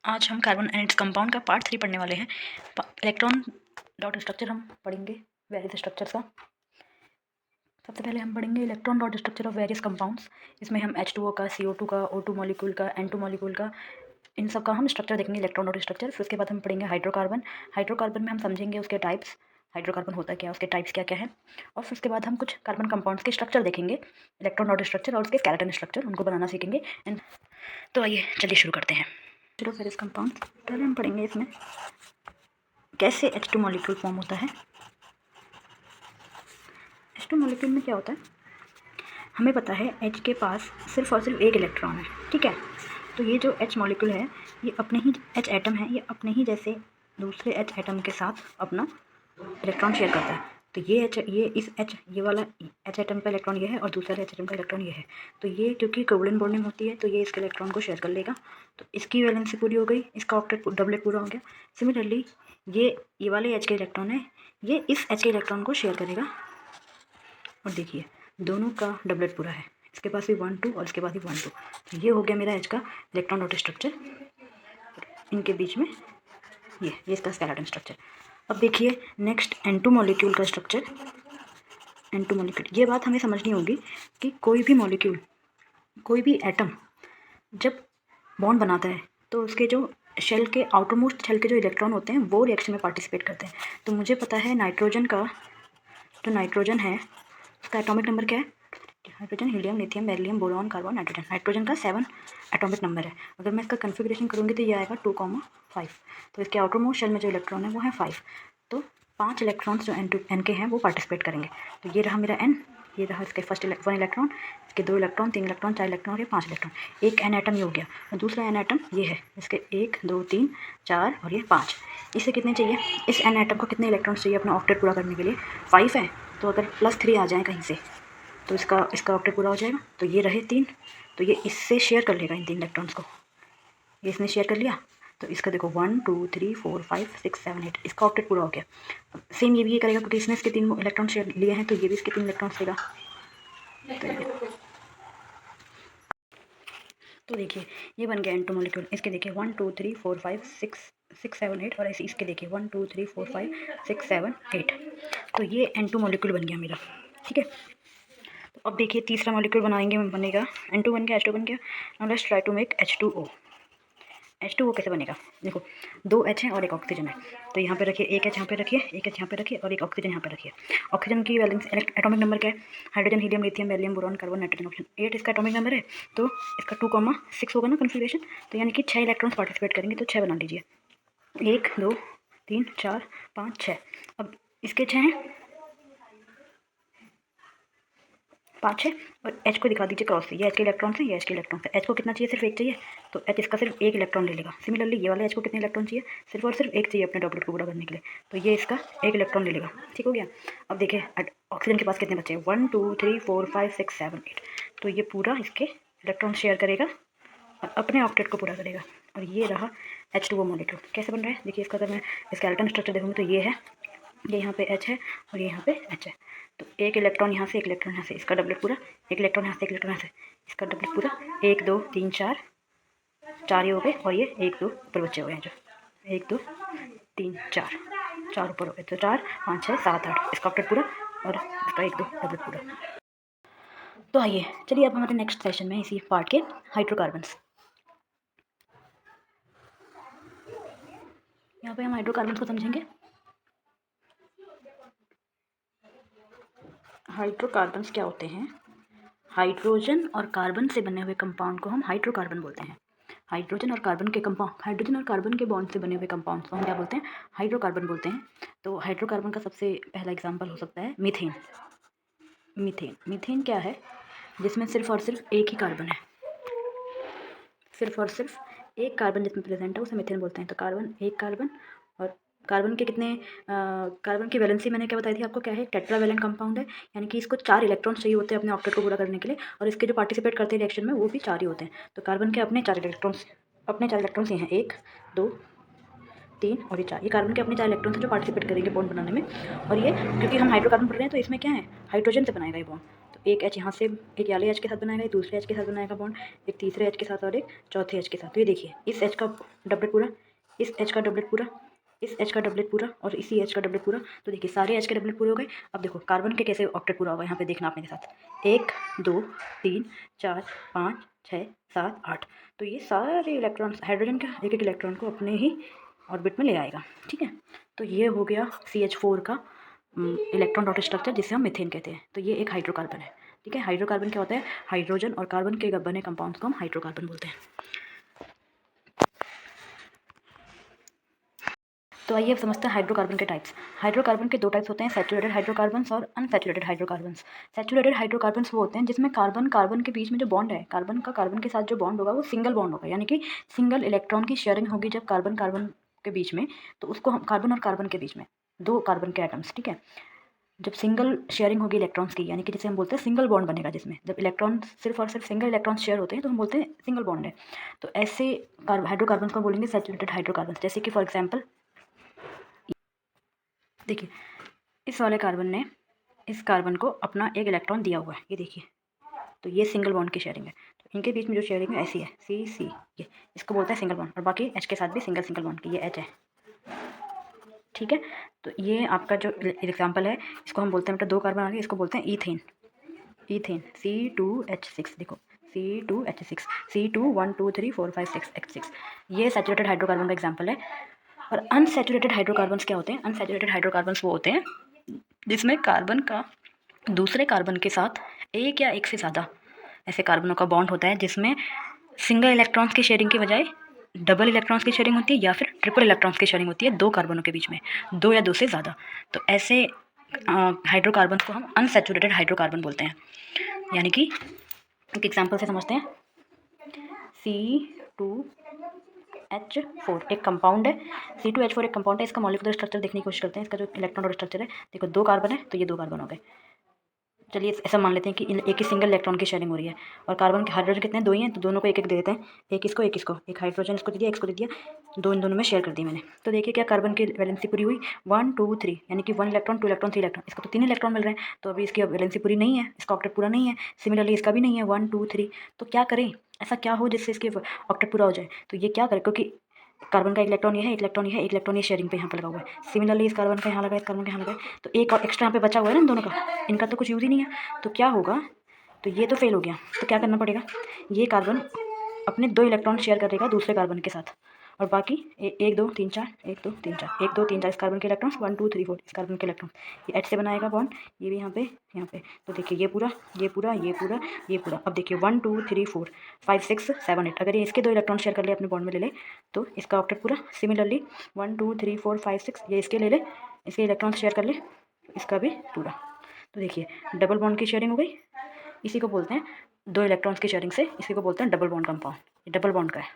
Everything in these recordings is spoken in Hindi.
आज हम कार्बन एंड इट्स कंपाउंड का पार्ट 3 पढ़ने वाले हैं। इलेक्ट्रॉन डॉट स्ट्रक्चर हम पढ़ेंगे वेरियस स्ट्रक्चर्स का। सबसे पहले हम पढ़ेंगे electron dot structure of various compounds. इसमें हम H2O का, CO2 का, O2 मॉलिक्यूल का, N2 मॉलिक्यूल का, इन सब का हम स्ट्रक्चर देखेंगे, इलेक्ट्रॉन डॉट स्ट्रक्चर। फिर उसके बाद हम पढ़ेंगे हाइड्रोकार्बन। हाइड्रोकार्बन में हम समझेंगे उसके टाइप्स, हाइड्रोकार्बन होता है क्या, उसके टाइप्स क्या क्या है। और फिर उसके बाद हम कुछ कार्बन कंपाउंड्स के स्ट्रक्चर देखेंगे, इलेक्ट्रॉन डॉट स्ट्रक्चर और उसके स्केलेटन स्ट्रक्चर, उनको बनाना सीखेंगे। तो आइए चलिए शुरू करते हैं। चलो वेरियस कंपाउंड पहले हम पढ़ेंगे इसमें कैसे H2 मॉलिक्यूल फॉर्म होता है। H2 मॉलिक्यूल में क्या होता है, हमें पता है H के पास सिर्फ और सिर्फ एक इलेक्ट्रॉन है, ठीक है। तो ये जो H मॉलिक्यूल है, ये अपने ही H एटम है, ये अपने ही जैसे दूसरे H एटम के साथ अपना इलेक्ट्रॉन शेयर करता है। तो ये वाला H एटम का इलेक्ट्रॉन ये है और दूसरा H एटम का इलेक्ट्रॉन ये है। तो ये क्योंकि कोवलेंट बॉन्डिंग होती है तो ये इसके इलेक्ट्रॉन को शेयर कर लेगा। तो इसकी वैलेंसी पूरी हो गई, इसका ऑक्टेट डबलेट पूरा हो गया। सिमिलरली ये वाले H के इलेक्ट्रॉन है, ये इस H के इलेक्ट्रॉन को शेयर करेगा। और देखिए दोनों का डबलेट पूरा है, इसके पास भी 1 2 और इसके पास भी 1 2। तो ये हो गया मेरा H का इलेक्ट्रॉन डॉट स्ट्रक्चर। इनके बीच में ये इसका स्केलेटन स्ट्रक्चर। अब देखिए नेक्स्ट N2 मॉलिक्यूल का स्ट्रक्चर। N2 मॉलिक्यूल, ये बात हमें समझनी होगी कि कोई भी मॉलिक्यूल, कोई भी एटम जब बॉन्ड बनाता है तो उसके जो शेल के आउटरमोस्ट शेल के जो इलेक्ट्रॉन होते हैं वो रिएक्शन में पार्टिसिपेट करते हैं। तो मुझे पता है नाइट्रोजन का, जो नाइट्रोजन है उसका एटॉमिक नंबर क्या है, hydrogen, helium, lithium, beryllium, boron, carbon, nitrogen. Nitrogen का 7 एटॉमिक नंबर है। अगर मैं इसका कन्फिग्रेशन करूँगी तो ये आएगा 2,5। तो इसके आउटर मोस्ट शेल में जो इलेक्ट्रॉन है वो है 5। तो 5 इलेक्ट्रॉन्स जो N के हैं वो पार्टिसिपेट करेंगे। तो ये रहा मेरा N, ये रहा इसके फर्स्ट 1 इलेक्ट्रॉन, इसके 2 इलेक्ट्रॉन, 3 इलेक्ट्रॉन, 4 इलेक्ट्रॉन और ये 5 इलेक्ट्रॉन। एक N एटम ये हो गया और दूसरा N एटम ये है, इसके 1 2 3 4 और ये 5। इसे कितने चाहिए, इस N एटम को कितने इलेक्ट्रॉन्स चाहिए अपना ऑक्टेट पूरा करने के लिए, 5 है। तो अगर +3 आ जाए कहीं से तो इसका ऑक्टेट पूरा हो जाएगा। तो ये रहे 3, तो ये इससे शेयर कर लेगा इन 3 इलेक्ट्रॉन्स को, ये इसने शेयर कर लिया। तो इसका देखो 1 2 3 4 5 6 7 8, इसका ऑक्टेट पूरा हो गया। सेम ये भी ये करेगा क्योंकि इसने इसके 3 इलेक्ट्रॉन शेयर लिए हैं, तो ये भी इसके 3 इलेक्ट्रॉन्स लेगा। तो देखिए ये बन गया N2 मॉलिक्यूल। इसके देखिए 1 2 3 4 5 6 6 7 8 और ऐसे इसके देखिए 1 2 3 4 5 6 7 8। तो ये N2 मॉलिक्यूल बन गया मेरा, ठीक है। तो अब देखिए तीसरा मॉलिक्यूल बनाएंगे, बनेगा N2 बन गया, H2 बन गया। Now let's try to make H2O। H2O कैसे बनेगा, देखो 2 H है और एक ऑक्सीजन है। तो यहाँ पे रखिए, एक H यहाँ पे रखिए, एक H यहाँ पे रखिए और एक ऑक्सीजन यहाँ पे रखिए। ऑक्सीजन की वैलेंस एटॉमिक नंबर क्या है, hydrogen, helium, lithium, beryllium, boron, carbon, nitrogen, oxygen. 8 इसका एटॉमिक नंबर है। तो इसका 2,6 होगा ना कन्फिग्रेशन। तो यानी कि 6 इलेक्ट्रॉन्स पार्टिसिपेट करेंगे, तो 6 बना लीजिए, 1 2 3 4 5 6। अब इसके 6 हैं, 5 है और H को दिखा दीजिए क्रॉस से, ये H के इलेक्ट्रॉन से, ये H के इलेक्ट्रॉन से। H को कितना चाहिए, सिर्फ एक चाहिए, तो H इसका सिर्फ एक इलेक्ट्रॉन ले लेगा। सिमिलरली ये वाले H को कितने इलेक्ट्रॉन चाहिए, सिर्फ और सिर्फ एक चाहिए अपने डॉपलेट को पूरा करने के लिए, तो ये इसका एक इलेक्ट्रॉन ले लेगा, ठीक हो गया। अब देखिए ऑक्सीजन के पास कितने बचे, 1 2 3 4 5 6 7 8। तो ये पूरा इसके इलेक्ट्रॉन शेयर करेगा और अपने ऑक्टेट को पूरा करेगा। और ये रहा H2O मॉलिक्यूल। कैसे बन रहा है देखिए, इसका अगर मैं स्केलेटन स्ट्रक्चर देखूँगी तो ये है, ये यहाँ पे H है और ये यहाँ पे H है। तो एक इलेक्ट्रॉन यहाँ से, एक इलेक्ट्रॉन यहाँ से, इसका डबलेट पूरा, एक इलेक्ट्रॉन यहाँ से, एक इलेक्ट्रॉन यहाँ से, इसका डबलेट पूरा, 1 2 3 4 4 ये हो गए और ये 1 2 ऊपर बच्चे हो गए हैं, जो 1 2 3 4 4 ऊपर हो गए, तो 4 5 6 7 8, इसका ऑक्टेट पूरा और इसका 1 2 डबलेट पूरा। तो आइए चलिए अब हमारे नेक्स्ट सेशन में इसी पार्ट के हाइड्रोकार्बन्स। यहाँ पे हम हाइड्रोकार्बन्स को समझेंगे। हाइड्रोकार्बन्स क्या होते हैं, हाइड्रोजन और कार्बन से बने हुए कंपाउंड को हम हाइड्रोकार्बन बोलते हैं। हाइड्रोजन और कार्बन के बॉन्ड से बने हुए कंपाउंड्स को हम क्या बोलते हैं, हाइड्रोकार्बन बोलते हैं। तो हाइड्रोकार्बन का सबसे पहला एग्जांपल हो सकता है मीथेन। मीथेन क्या है, जिसमें सिर्फ और सिर्फ एक ही कार्बन है, सिर्फ और सिर्फ एक कार्बन जिसमें प्रेजेंट है उसे मीथेन बोलते हैं। तो कार्बन, एक कार्बन, और कार्बन के कितने, कार्बन की वैलेंसी मैंने क्या बताई थी आपको, क्या है, टेट्रावैलेंट कंपाउंड है, यानी कि इसको 4 इलेक्ट्रॉन्स चाहिए होते हैं अपने ऑक्टेट को पूरा करने के लिए, और इसके जो पार्टिसिपेट करते हैं रिएक्शन में वो भी 4 ही होते हैं। तो कार्बन के अपने 4 इलेक्ट्रॉन्स ये हैं, 1 2 3 और ये 4, ये कार्बन के अपने 4 इलेक्ट्रॉन्स हैं जो पार्टिसिपेट करेंगे बॉन्ड बनाने में। और ये क्योंकि हम हाइड्रोकार्बन पढ़ रहे हैं तो इसमें क्या है, हाइड्रोजन से बनाएगा ये बॉन्ड। तो एक एच यहाँ से एक वाले एच के साथ बनाएगा, एक दूसरे एच के साथ बनाएगा बॉन्ड, एक तीसरे एच के साथ और एक चौथे एच के साथ। तो ये देखिए इस एच का डबलेट पूरा, इस एच का डबलेट पूरा, इस एच का डबलेट पूरा और इसी एच का डबलेट पूरा। तो देखिए सारे एच के डबलेट पूरे हो गए। अब देखो कार्बन के कैसे ऑक्टेट पूरा होगा, यहाँ पे देखना आप मेरे साथ। 1 2 3 4 5 6 7 8। तो ये सारे इलेक्ट्रॉन्स हाइड्रोजन का एक एक इलेक्ट्रॉन को अपने ही ऑर्बिट में ले आएगा। ठीक है, तो ये हो गया CH4 का इलेक्ट्रॉन डॉट स्ट्रक्चर, जिसे हम मीथेन कहते हैं। तो ये एक हाइड्रोकार्बन है। ठीक है, हाइड्रोकार्बन क्या होता है, हाइड्रोजन और कार्बन के बने कंपाउंड्स को हम हाइड्रोकार्बन बोलते हैं। तो आइए अब समझते हैं हाइड्रोकार्बन के टाइप्स। हाइड्रोकार्बन के दो टाइप्स होते हैं, सैचुरेटेड हाइड्रोकार्बन्स और अनसैचुरेटेड हाइड्रोकार्बन्स। सैचुरेटेड हाइड्रोकार्बन्स वो होते हैं जिसमें कार्बन कार्बन के बीच में जो बॉन्ड है, कार्बन का कार्बन के साथ जो बॉन्ड होगा वो सिंगल बॉन्ड होगा, यानी कि सिंगल इलेक्ट्रॉन की शेयरिंग होगी जब कार्बन कार्बन के बीच में, तो उसको हम कार्बन और कार्बन के बीच में दो कार्बन के एटम्स, ठीक है, जब सिंगल शेयरिंग होगी इलेक्ट्रॉन्स की, यानी कि जिसे हम बोलते हैं सिंगल बॉन्ड बनेगा, जिसमें जब इलेक्ट्रॉन सिर्फ और सिर्फ सिंगल इलेक्ट्रॉन शेयर होते हैं तो हम बोलते हैं सिंगल बॉन्ड है। तो ऐसे हाइड्रोकार्बन को बोलेंगे सैचुरेटेड हाइड्रोकार्बन। जैसे कि फॉर एग्जाम्पल देखिए इस वाले कार्बन ने इस कार्बन को अपना एक इलेक्ट्रॉन दिया हुआ है, ये देखिए, तो ये सिंगल बॉन्ड की शेयरिंग है। तो इनके बीच में जो शेयरिंग है ऐसी है, C ये इसको बोलते हैं सिंगल बॉन्ड, और बाकी H के साथ भी सिंगल सिंगल बॉन्ड की, ये H है। ठीक है, तो ये आपका जो एग्जाम्पल है इसको हम बोलते हैं, मतलब दो कार्बन आ गए, इसको बोलते हैं ईथेन। ईथेन C2H6, देखो C2H6, C2 1 2 3 4 5 6 H6, ये सैचुरेटेड हाइड्रोकार्बन का एग्जाम्पल है। और अनसैचुरेटेड हाइड्रोकार्बन्स क्या होते हैं, अनसैचुरेटेड हाइड्रोकार्बन्स वो होते हैं जिसमें कार्बन का दूसरे कार्बन के साथ एक या एक से ज़्यादा ऐसे कार्बनों का बॉन्ड होता है, जिसमें सिंगल इलेक्ट्रॉन्स की शेयरिंग की बजाय डबल इलेक्ट्रॉन्स की शेयरिंग होती है या फिर ट्रिपल इलेक्ट्रॉन्स की शेयरिंग होती है दो कार्बनों के बीच में, दो या दो से ज़्यादा। तो ऐसे हाइड्रोकार्बन को हम अनसैचुरेटेड हाइड्रोकार्बन बोलते हैं। यानी कि एक एग्जाम्पल से समझते हैं, C2H4 एक कंपाउंड है, C2H4 एक कंपाउंड है। इसका मॉलिक्यूलर स्ट्रक्चर देखने की कोशिश करते हैं। इसका जो इलेक्ट्रॉन और स्ट्रक्चर है, देखो दो कार्बन है तो ये दो कार्बन हो गए। चलिए ऐसा मान लेते हैं कि एक ही सिंगल इलेक्ट्रॉन की शेयरिंग हो रही है, और कार्बन के हाइड्रोजन कितने, दो ही हैं, तो दोनों को एक एक दे देते हैं, एक इसको एक इसको, एक हाइड्रोजन इसको दे दिया, इसको दे दिया, दो इन दोनों में शेयर कर दी मैंने। तो देखिए क्या कार्बन की वैलेंसी पूरी हुई, 1 2 3, यानी कि 1 इलेक्ट्रॉन 2 इलेक्ट्रॉन 3 इलेक्ट्रॉन, इसको तो 3 इलेक्ट्रॉन मिल रहे हैं, तो अभी इसकी वैलेंसी पूरी नहीं है, इसका ऑक्टेट पूरा नहीं है। सिमिलरली इसका भी नहीं है 1 2 3। तो क्या करें, ऐसा क्या हो जिससे इसके ऑक्टेट पूरा हो जाए, तो ये क्या करें, क्योंकि कार्बन का एक इलेक्ट्रॉन ये है, एक इलेक्ट्रॉन ये है, एक इलेक्ट्रॉन ये शेयरिंग पे यहाँ पे लगा हुआ है। सिमिलरली इस कार्बन का यहाँ लगा है, इस कार्बन का यहाँ लगा है, तो एक और एक्स्ट्रा यहाँ पे बचा हुआ है ना इन दोनों का, इनका तो कुछ यूज़ ही नहीं है। तो क्या होगा, तो ये तो फेल हो गया, तो क्या करना पड़ेगा, ये कार्बन अपने दो इलेक्ट्रॉन शेयर करेगा दूसरे कार्बन के साथ, और बाकी 1 2 3 4 1 2 3 4 1 2 3 4 इस कार्बन के इलेक्ट्रॉन्स, 1 2 3 4 इस कार्बन के इलेक्ट्रॉन, ये H से बनाएगा बॉन्ड, ये भी यहाँ पे यहाँ पे। तो देखिए ये पूरा ये पूरा ये पूरा ये पूरा। अब देखिए 1 2 3 4 5 6 7 8, अगर ये इसके दो इलेक्ट्रॉन शेयर कर ले अपने बॉन्ड में ले ले तो इसका ऑक्टेट पूरा। सिमिलरली 1 2 3 4 5 6 ये इसके ले ले, इसके इलेक्ट्रॉन शेयर कर ले, इसका भी पूरा। तो देखिए डबल बॉन्ड की शेयरिंग हो गई, इसी को बोलते हैं दो इलेक्ट्रॉन्स की शेयरिंग से, इसी को बोलते हैं डबल बॉन्ड कंपाउंड। ये डबल बॉन्ड का है,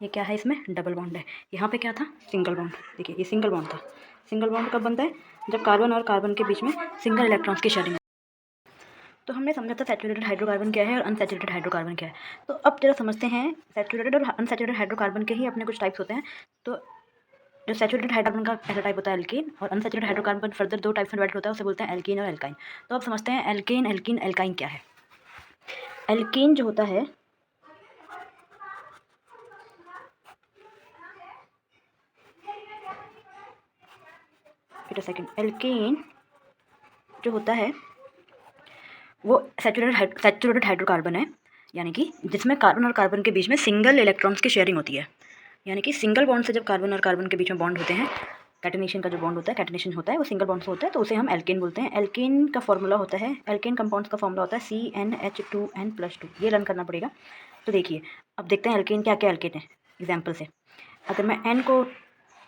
ये क्या है, इसमें डबल बॉन्ड है। यहाँ पे क्या था, सिंगल बॉन्ड। देखिए ये सिंगल बॉन्ड था। सिंगल बॉन्ड कब बनता है, जब कार्बन और कार्बन के बीच में सिंगल इलेक्ट्रॉन्स की शेयरिंग। तो हमने समझा था सैचुरेटेड हाइड्रोकार्बन क्या है और अनसैचुरेटेड हाइड्रोकार्बन क्या है। तो अब जरा समझते हैं सैचुरेटेड और अनसैचुरेटेड हाइड्रोकार्बन के ही अपने कुछ टाइप्स होते हैं। तो जो सैचुरेटेड हाइड्रोकार्बन का पहला टाइप होता है एल्कीन, और अनसैचुरेटेड हाइड्रोकार्बन फर्दर दो टाइप्स में डिवाइड होता है, उसे बोलते हैं एल्कीन और एल्काइन। तो अब समझते हैं एल्कीन एल्कीन एल्काइन क्या है। एल्कीन जो होता है, एल्कीन जो होता है वो सैचुरेटेड हाइड्रोकार्बन है, यानी कि जिसमें कार्बन और कार्बन के बीच में सिंगल इलेक्ट्रॉन्स की शेयरिंग होती है। यानी कि सिंगल बॉन्ड से जब कार्बन और कार्बन के बीच में बॉन्ड होते हैं, कैटेनेशन का जो बॉन्ड होता है, कैटेनेशन होता है वो सिंगल बॉन्ड से होता है, तो उसे हम एल्केन बोलते हैं। एल्केन का फॉर्मूला होता है, एल्केन कंपाउंड्स का फॉर्मूला होता है CnH2n+2। ये लर्न करना पड़ेगा। तो देखिए अब देखते हैं एल्केन क्या क्या एल्केन है एग्जाम्पल से। अगर मैं n को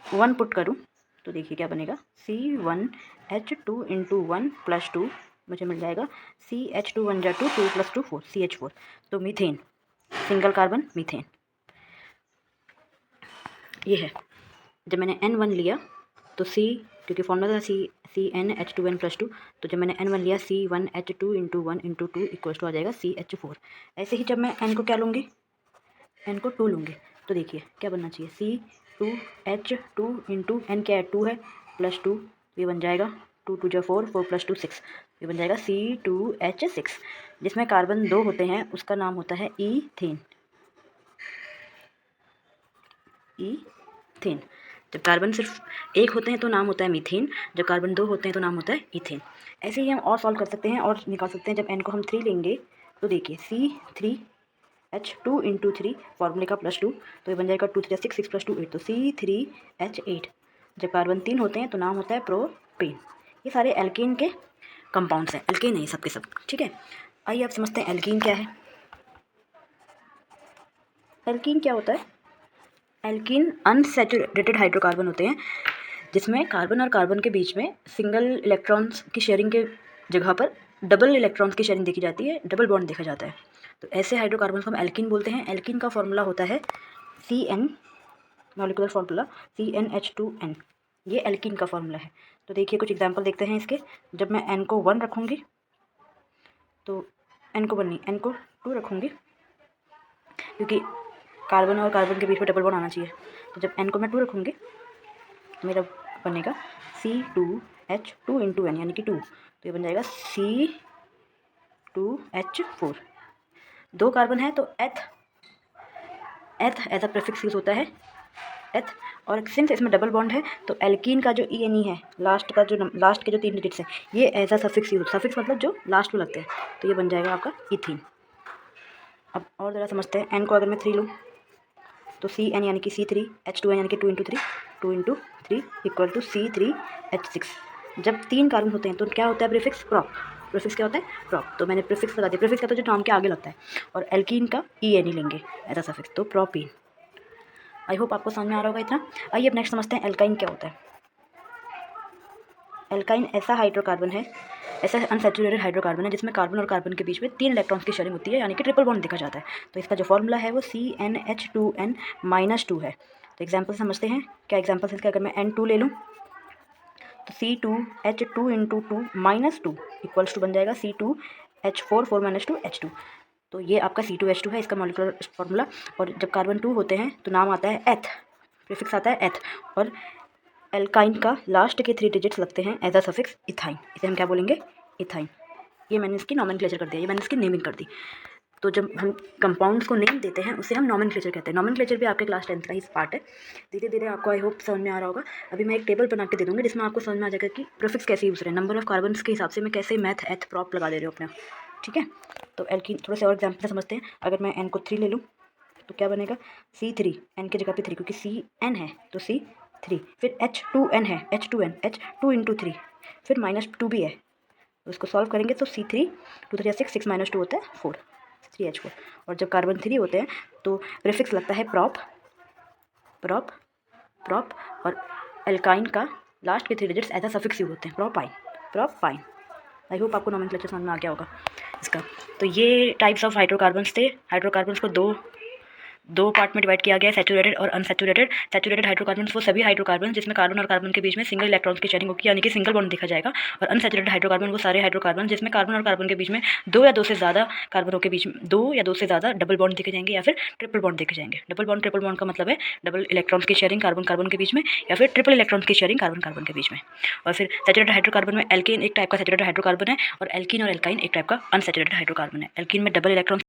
1 पुट करूँ तो देखिए क्या बनेगा, C1H2 × 1+2 मुझे मिल जाएगा CH2 1 जा 2 2 + 2 4 CH4। तो मीथेन, सिंगल कार्बन मीथेन ये है। जब मैंने N1 लिया तो क्योंकि फॉर्मूला था CnH2n+2, तो जब मैंने N1 लिया C1H2 × 1 × 2 = आ जाएगा CH4। ऐसे ही जब मैं N को क्या लूँगी, N को 2 लूँगी, तो देखिए क्या बनना चाहिए, C2H2 × N क्या है 2 है +2, ये बन जाएगा 2 2 जा 4 4 + 2 6। ये बन जाएगा C2H6। जिसमें कार्बन 2 होते हैं उसका नाम होता है ईथेन। ईथेन। जब कार्बन सिर्फ एक होते हैं तो नाम होता है मीथेन, जब कार्बन 2 होते हैं तो नाम होता है ईथेन। ऐसे ही हम और सॉल्व कर सकते हैं और निकाल सकते हैं। जब n को हम 3 लेंगे तो देखिए C3H2 इंटू 3 फॉर्मूले का +2, तो ये बन जाएगा 2 3 6 6 + 2 8, तो C3H8। जब कार्बन 3 होते हैं तो नाम होता है प्रोपेन। ये सारे एल्केन के कंपाउंड्स हैं, एल्केन नहीं सबके सब, ठीक है। आइए अब समझते हैं एल्कीन क्या है। एल्कीन क्या होता है? एल्कीन अनसैचुरेटेड हाइड्रोकार्बन होते हैं जिसमें कार्बन और कार्बन के बीच में सिंगल इलेक्ट्रॉन्स की शेयरिंग के जगह पर डबल इलेक्ट्रॉन्स की शेयरिंग देखी जाती है, डबल बॉन्ड देखा जाता है। तो ऐसे हाइड्रोकार्बन को हम एल्कीन बोलते हैं। एल्कीन का फॉर्मूला होता है CN, मॉलिक्यूलर फॉर्मूला CnH2n। ये एल्कीन का फॉर्मूला है। तो देखिए कुछ एग्जांपल देखते हैं इसके। जब मैं n को 1 रखूँगी तो n को 1 नहीं, n को 2 रखूँगी, क्योंकि कार्बन और कार्बन के बीच में डबल बॉन्ड आना चाहिए। तो जब n को मैं 2 रखूँगी तो मेरा बनेगा C2H2 इंटू n यानी कि 2, तो ये बन जाएगा C2H4। 2 कार्बन है तो एथ एज अ प्रीफिक्स यूज़ होता है, एथ। और सिंस इसमें डबल बॉन्ड है तो एल्कीन का जो ENE है, लास्ट के जो 3 डिजिट्स है, ये as a suffix use, suffix मतलब जो लास्ट में लगते हैं, तो ये बन जाएगा आपका इथीन। अब और ज़रा समझते हैं। n को अगर मैं 3 लूँ तो CN यानी कि C3H2n यानी कि 2 इंटू 3 इक्वल टू C3H6। जब 3 कार्बन होते हैं तो क्या होता है प्रीफिक्स? प्रॉप। प्रीफिक्स क्या होता है? प्रॉप। तो मैंने प्रीफिक्स लगा दिया। प्रीफिक्स का तो जो नाम के आगे लगता है, और एल्कीन का ENE लेंगे एज अ सफिक्स, तो प्रोपीन। आई होप आपको समझ में आ रहा होगा इतना। आइए अब नेक्स्ट समझते हैं एल्काइन क्या होता है। एल्काइन ऐसा हाइड्रोकार्बन है, ऐसा अनसैचुरेटेड हाइड्रोकार्बन है जिसमें कार्बन और कार्बन के बीच में 3 इलेक्ट्रॉन्स की शेयरिंग होती है, यानी कि ट्रिपल बॉन्ड देखा जाता है। तो इसका जो फॉर्मूला है वो CnH2n-2 है। तो एग्जाम्पल समझते हैं। क्या एग्जाम्पल इसका? अगर मैं N2 ले लूँ तो C2H2 into 2 minus 2 equals to बन जाएगा C2H4 4 माइनस 2 H2। तो ये आपका C2H2 है, इसका मॉलिक्यूलर फॉर्मूला। और जब कार्बन 2 होते हैं तो नाम आता है एथ, प्रीफिक्स आता है एथ। और एल्काइन का लास्ट के 3 डिजिट्स लगते हैं एज अ सफिक्स इथाइन। इसे हम क्या बोलेंगे? इथाइन। ये मैंने इसकी नॉमेनक्लेचर कर दिया, ये मैंने इसकी नेमिंग कर दी। तो जब हम कंपाउंड्स को नेम देते हैं उसे हम नॉमेनक्लेचर कहते हैं। नॉमेनक्लेचर भी आपके क्लास 10th का ही पार्ट है। धीरे धीरे आपको आई होप समझ में आ रहा होगा। अभी मैं एक टेबल बना के दे दूँगी जिसमें आपको समझ में आ जाएगा कि प्रीफिक्स कैसे यूज़ रहे हैं। नंबर ऑफ कार्बन्स के हिसाब से मैं कैसे मैथ एथ प्रॉप लगा दे रही हूँ अपने, ठीक है। तो एल्कीन थोड़े से और एग्जाम्पल समझते हैं। अगर मैं n को 3 ले लूँ तो क्या बनेगा? C3, n की जगह पे 3, क्योंकि CN है तो C3। फिर H2n है, H2 इंटू 3, फिर -2 भी है, तो इसको सॉल्व करेंगे तो C3 2 3 6 6 - 2 होता है 4, 3H4। और जब कार्बन 3 होते हैं तो प्रीफिक्स लगता है प्रॉप, प्रॉप, प्रॉप। और एल्काइन का लास्ट के 3 digits as a suffix use होते हैं, प्रोपाइन, प्रोपाइन। आई होप आपको नॉमेनक्लेचर समझ में आ गया होगा इसका। तो ये टाइप्स ऑफ हाइड्रोकार्बन्स थे। हाइड्रोकार्बन्स को दो पार्ट में डिवाइड किया गया है, सैचुरेटेड और अनसैचुरेटेड। सैचुरेटेड हाइड्रोकार्बन वो सभी हाइड्रोकार्बन जिसमें कार्बन और कार्बन के बीच में सिंगल इलेक्ट्रॉन्स की शेयरिंग होगी, यानी कि सिंगल बॉन्ड देखा जाएगा। और अनसैचुरेटेड हाइड्रोकार्बन वो सारे हाइड्रोकार्बन जिसमें कार्बन और कार्बन के बीच में 2 या 2 से ज़्यादा कार्बनों के बीच में 2 या 2 से ज़्यादा डबल बॉन्ड देखे जाएंगे या फिर ट्रिपल बॉन्ड देखे जाएंगे। डबल बॉन्ड ट्रिपल बॉन्ड का मतलब है डबल इलेक्ट्रॉन्स की शेयरिंग कार्बन कार्बन के बीच में, या फिर ट्रिपल इलेक्ट्रॉन्स की शेयरिंग कार्बन कार्बन के बीच में। और फिर सैचुरेटेड हाइड्रोकार्बन में एल्केन एक टाइप का सैचुरेटेड हाइड्रोकार्बन है, और एल्कीन और एल्काइन एक टाइप का अनसैचुरेटेड हाइड्रोकार्बन है। एल्कीन में डबल इलेक्ट्रॉन।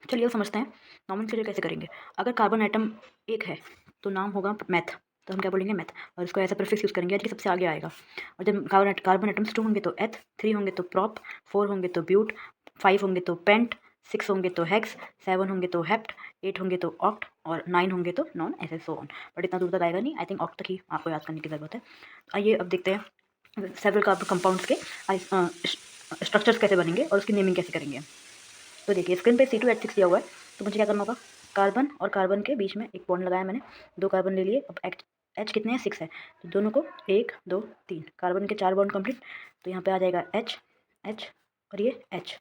चलिए समझते हैं नॉमेनक्लेचर कैसे करेंगे। अगर कार्बन एटम एक है तो नाम होगा मैथ, तो हम क्या बोलेंगे? मैथ। और इसको ऐसा प्रीफिक्स यूज़ करेंगे कि सबसे आगे आएगा। और जब कार्बन एटम्स 2 होंगे तो एथ, 3 होंगे तो प्रॉप, 4 होंगे तो ब्यूट, 5 होंगे तो पेंट, 6 होंगे तो हेक्स, 7 होंगे तो हेप्ट, 8 होंगे तो ऑक्ट, और 9 होंगे तो नॉन, ऐसे सो ऑन। बट इतना दूर तक आएगा नहीं, आई थिंक ऑक्ट तक ही आपको याद करने की ज़रूरत है। आइए अब देखते हैं सेवरल कार्बन कंपाउंड्स के स्ट्रक्चर्स कैसे बनेंगे और उसकी नेमिंग कैसे करेंगे। तो देखिए स्क्रीन पे C2H6 दिया हुआ है, तो मुझे क्या करना होगा? कार्बन और कार्बन के बीच में एक बॉन्ड लगाया मैंने, 2 कार्बन ले लिए। अब H कितने हैं? 6 है, तो दोनों को 1 2 3 कार्बन के 4 बॉन्ड कंप्लीट। तो यहाँ पे आ जाएगा H H और ये H।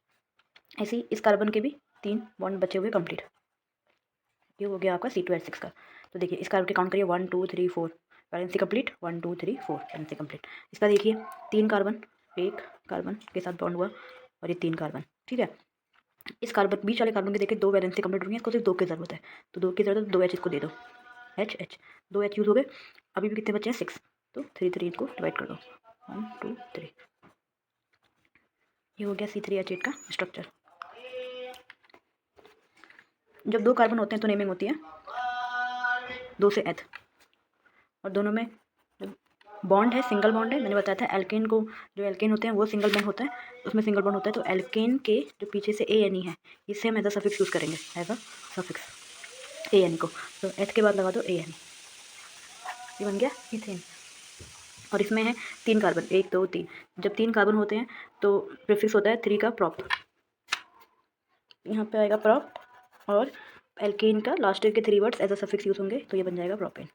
ऐसे ही इस कार्बन के भी 3 बॉन्ड बचे हुए कंप्लीट। ये हो गया आपका C2H6 का। तो देखिए इस कार्बन के काउंट करिए 1 2 3 4, वैलेंसी कंप्लीट, 1 2 3 4 वैलेंसी कंप्लीट। इसका देखिए 3 कार्बन, एक कार्बन के साथ बॉन्ड हुआ, और ये 3 कार्बन, ठीक है। इस कार्बन बीच वाले कार्बन के देखिए 2 वैलेंसी कंप्लीट होंगी, इसको सिर्फ 2 की ज़रूरत है, तो 2 की ज़रूरत है, 2 H इसको दे दो, H H 2 H यूज़ हो गए। अभी भी कितने बचे हैं? 6, तो 3 3 इसको डिवाइड कर दो, 1 2 3। ये हो गया C3H8 का स्ट्रक्चर। जब 2 कार्बन होते हैं तो नेमिंग होती है 2 से एथ, और दोनों में बॉन्ड है, सिंगल बॉन्ड है। मैंने बताया था एल्केन को, जो एल्केन होते हैं वो सिंगल बॉन्ड होता है, उसमें सिंगल बॉन्ड होता है। तो एल्केन के जो पीछे से ANE है, इससे हम एज अ सफिक्स यूज़ करेंगे, एज अ सफिक्स ANE को। तो एथ के बाद लगा दो ANE, ये बन गया इथेन। और इसमें है 3 कार्बन, 1 2 3। जब 3 कार्बन होते हैं तो प्रीफिक्स होता है 3 का प्रॉप, यहाँ पे आएगा प्रॉप, और एल्केन का लास्ट के 3 words as a suffix use होंगे, तो ये बन जाएगा प्रोपेन।